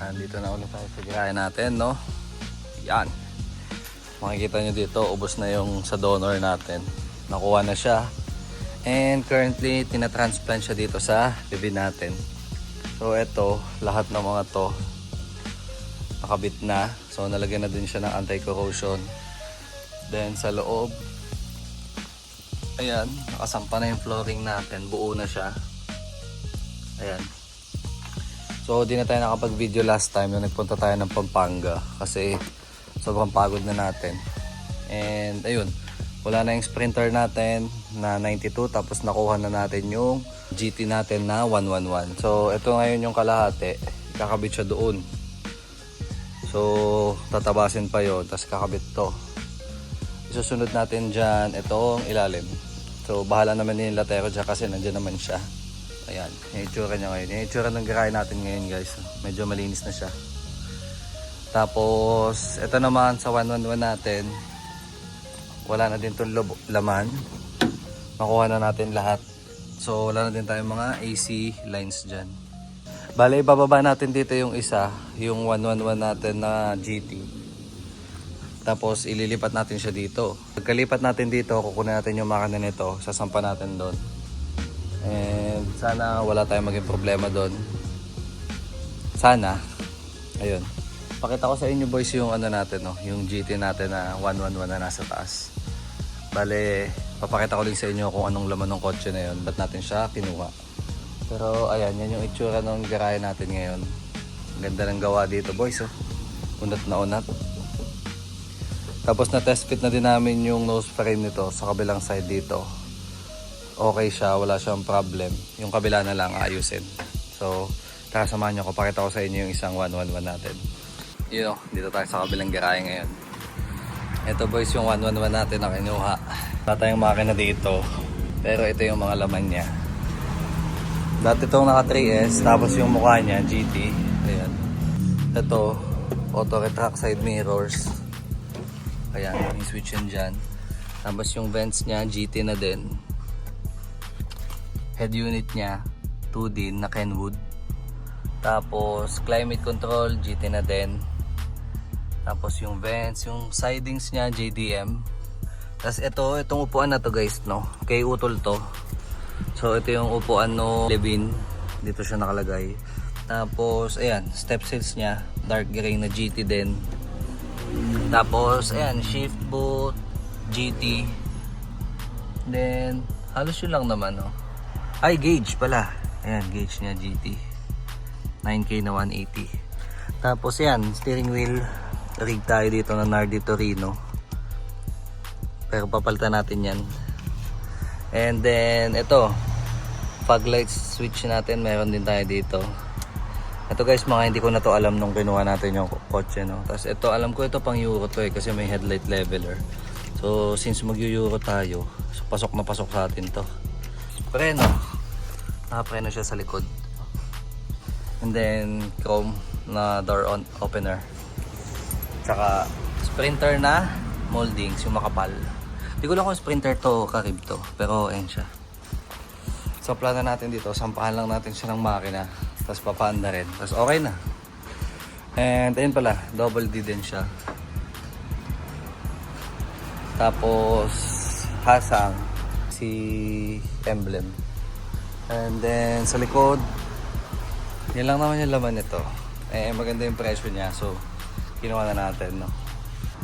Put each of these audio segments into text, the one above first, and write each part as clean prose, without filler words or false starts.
Andito na ulit tayo sa garahe natin, no? Yan. Makikita nyo dito, ubos na yung sa donor natin. Nakuha na siya. And currently, tinatransplant siya dito sa bebe natin. So ito, lahat ng mga to nakabit na. So nalagyan na din siya ng anti-corrosion. Then sa loob, ayan, nakasampa na yung flooring natin. Buo na siya. Ayan. So di na tayo nakapag-video last time nung nagpunta tayo ng Pampanga kasi sobrang pagod na natin. And ayun, wala na yung Sprinter natin na 92, tapos nakuha na natin yung GT natin na 111. So ito ngayon yung kalahati, kakabit siya doon. So tatabasin pa yon, tapos kakabit to. Isusunod natin dyan itong ilalim. So bahala naman yung latero dyan kasi nandyan naman siya. Ayan, yung itsura niya ngayon. Yung itsura ng garahe natin ngayon, guys. Medyo malinis na siya. Tapos, ito naman sa 111 natin. Wala na din itong laman. Makuha na natin lahat. So, wala na din tayong mga AC lines dyan. Bale, ibababa natin dito yung isa. Yung 111 natin na GT. Tapos, ililipat natin siya dito. Pagkalipat natin dito, kukunin natin yung makina nito. Sasampa natin doon. And sana wala tayong maging problema doon. Sana. Ayun. Pakita ko sa inyo boys yung ano natin, no? Yung GT natin na 111 na nasa taas. Bale, papakita ko din sa inyo kung anong laman ng kotse na yun. Ba't natin siya kinuha. Pero ayan, yan yung itsura ng garahe natin ngayon. Ganda ng gawa dito boys, oh. Unat na unat. Tapos na test fit na din namin yung nose frame nito sa kabilang side dito. Okay siya, wala siyang problem. Yung kabila na lang ayusin. So, tara samahan nyo ko, pakita ko sa inyo yung isang 111 natin. You know, dito tayo sa kabilang garahe ngayon. Ito boys yung 111 natin na kinuha. Wala tayong makina dito, pero ito yung mga laman niya. Dati itong naka 3S, tapos yung mukha niya GT. Ayan. Ito, auto retract side mirrors. Ayan, yung switch yun dyan. Tapos yung vents niya GT na din. Head unit niya 2D na Kenwood. Tapos climate control GT na din. Tapos yung vents, yung sidings niya JDM. Tapos itong upuan na to guys, no, kay utol to. So ito yung upuan no Levin, dito siya nakalagay. Tapos ayan, step seats niya dark gray na GT din. Tapos ayan, shift boot GT. Then halos yun lang naman, no. Ay, gauge pala. Ayan, gauge niya GT. 9K na 180. Tapos yan, steering wheel. Rig tayo dito na Nardi Torino. Pero papalitan natin yan. And then, ito. Fog lights switch natin. Meron din tayo dito. Ito guys, mga hindi ko na to alam nung kinuha natin yung kotse, no. Tapos ito, alam ko ito pang Euro to kasi may headlight leveler. So, since mag-Euro tayo, so pasok na pasok sa atin to. Preno. Nakapreno siya sa likod. And then chrome na door opener. Tsaka Sprinter na moldings, yung makapal. Hindi ko lang kung Sprinter to karib to, pero ayan siya. So plano natin dito, sampahan lang natin siya ng makina, tapos papaanda rin, tapos okay na. And ayun pala, double D din siya. Tapos hasang si emblem. And then sa likod, yan lang naman yung laman nito. Maganda yung presyo niya, so kinuha na natin, no.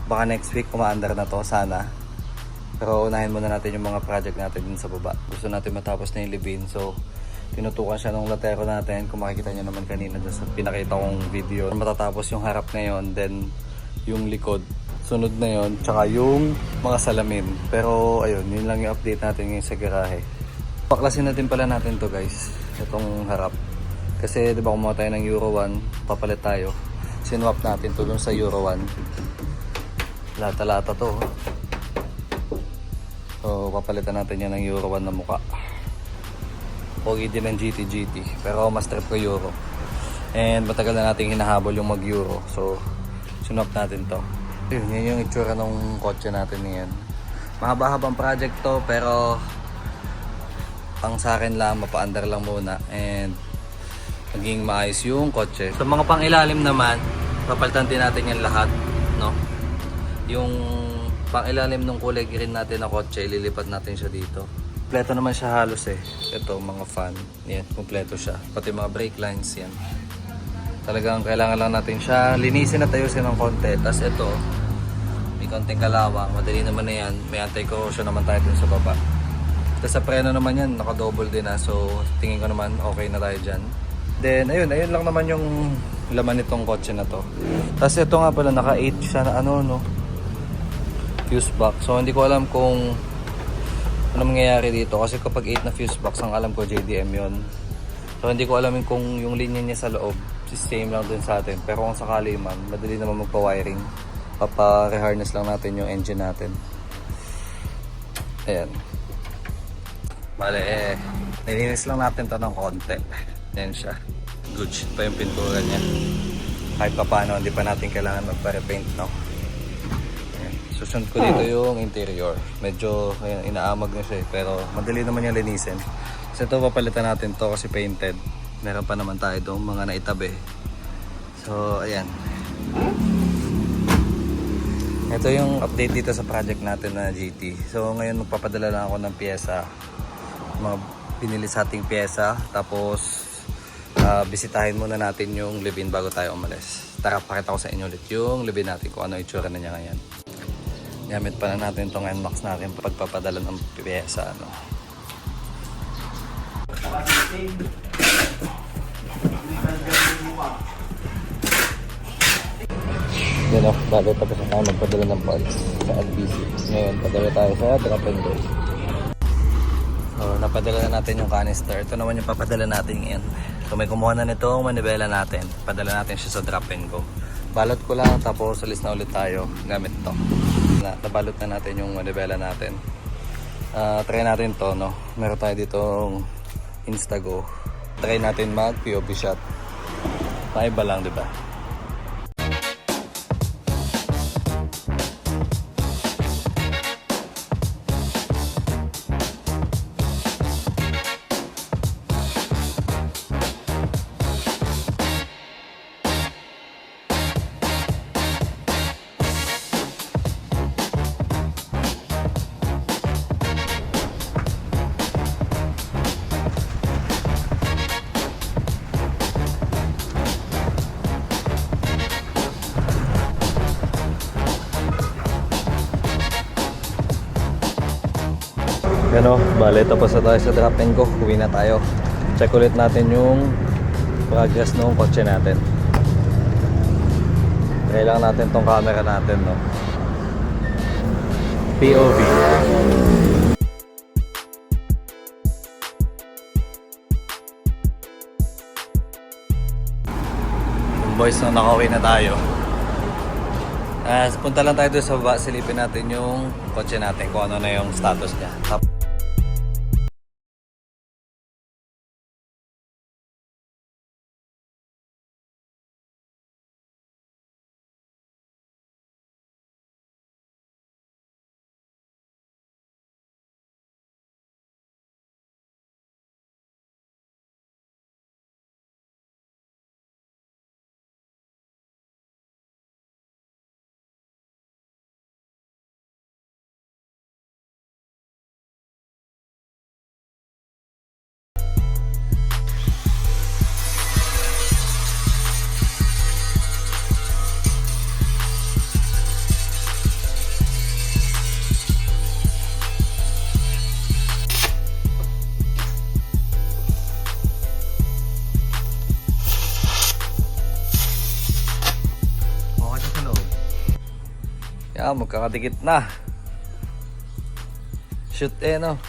Baka next week kumaandar na to, sana. Pero unahin muna natin yung mga project natin din sa baba. Gusto natin matapos na yung Levin, so tinutukan siya ng latero natin. Kung makikita nyo naman kanina dun sa pinakita kong video, matatapos yung harap ngayon, then yung likod sunod na yon, tsaka yung mga salamin. Pero ayun, yun lang yung update natin ngayon sa garahe. Paklasin natin pala natin to guys, itong harap. Kasi diba kumuha tayo ng Euro 1, papalit tayo. Sinwap natin to dun sa Euro 1. Lata-lata to. So papalitan natin yan ng Euro 1 na muka. Pogi din ng GT. Pero mas trip ko Euro. And matagal na natin hinahabol yung mag Euro. So sinwap natin to. Yun yung itsura ng kotse natin ngayon. Mahaba-habang project to, pero pang sa akin lang, mapa-under lang muna. And maging maayos yung kotse. Sa mga pang-ilalim naman, papalitan din natin yan lahat, no? Yung pang-ilalim ng kulay green natin na kotse, ililipat natin siya dito. Kompleto naman siya halos eh. Ito, mga fan, yan, kompleto siya. Pati mga brake lines, yan. Talagang kailangan lang natin siya linisin at ayusin ng konti. Tapos ito, may konting kalawang, madali naman na yan. May anti-corrosion naman tayo dun sa baba. Tapos sa preno naman yan, naka-double din na. So tingin ko naman okay na tayo dyan. Then ayun lang naman yung laman nitong kotse na to. Tapos ito nga pala, naka-8 siya na no? Fuse box. So hindi ko alam kung ano mangyayari dito. Kasi kapag 8 na fuse box, ang alam ko JDM yon. So hindi ko alam kung yung linya niya sa loob, same lang din sa atin. Pero kung sakali man, madali naman magpa-wiring. Papa-reharness lang natin yung engine natin. Ayan. Bale, nilinis lang natin to ng konti. Ayan siya. Good shit pa yung pintura niya. Kahit pa paano, hindi pa natin kailangan magpa-repaint, no? Ayan. Susunod ko dito yung interior. Medyo ayan, inaamag na siya eh. Pero madali naman yung linisin. So ito, papalitan natin to kasi painted. Meron pa naman tayo itong mga naitabi. So, ayan. Ito yung update dito sa project natin na GT. So, ngayon magpapadala lang ako ng pyesa. Mga pinili sa ating pyesa. Tapos, bisitahin muna natin yung live-in bago tayo umalis. Tara, pakita ko sa inyo ulit yung live-in natin kung ano itsura na niya ngayon. Gamit pa na natin itong NMAX natin pagpapadala ng pyesa. Ano. Yan o, bali tapos na tayo magpadala ng parts sa LBC. Ngayon, padala tayo sa drop and go. So, napadala na natin yung canister. Ito naman yung papadala natin ngayon. So, may kumuha na nitong manibela natin. Padala natin siya sa drop and go. Balot ko lang, tapos alis na ulit tayo gamit ito. Nabalot na natin yung manibela natin. Try natin to, no? Meron tayo ditong Instago. Try natin mag POV shot. Maiba lang, di ba? Ano, bale tapos na tayo sa drop and go. Uwi na tayo. Check ulit natin yung progress ng kotse natin. Kailangan natin tong camera natin, no? POV. Boys, no, nakauwi na tayo. Punta lang tayo doon sa baba. Silipin natin yung kotse natin kung ano na yung status niya. Magkakadikit na. Shoot no.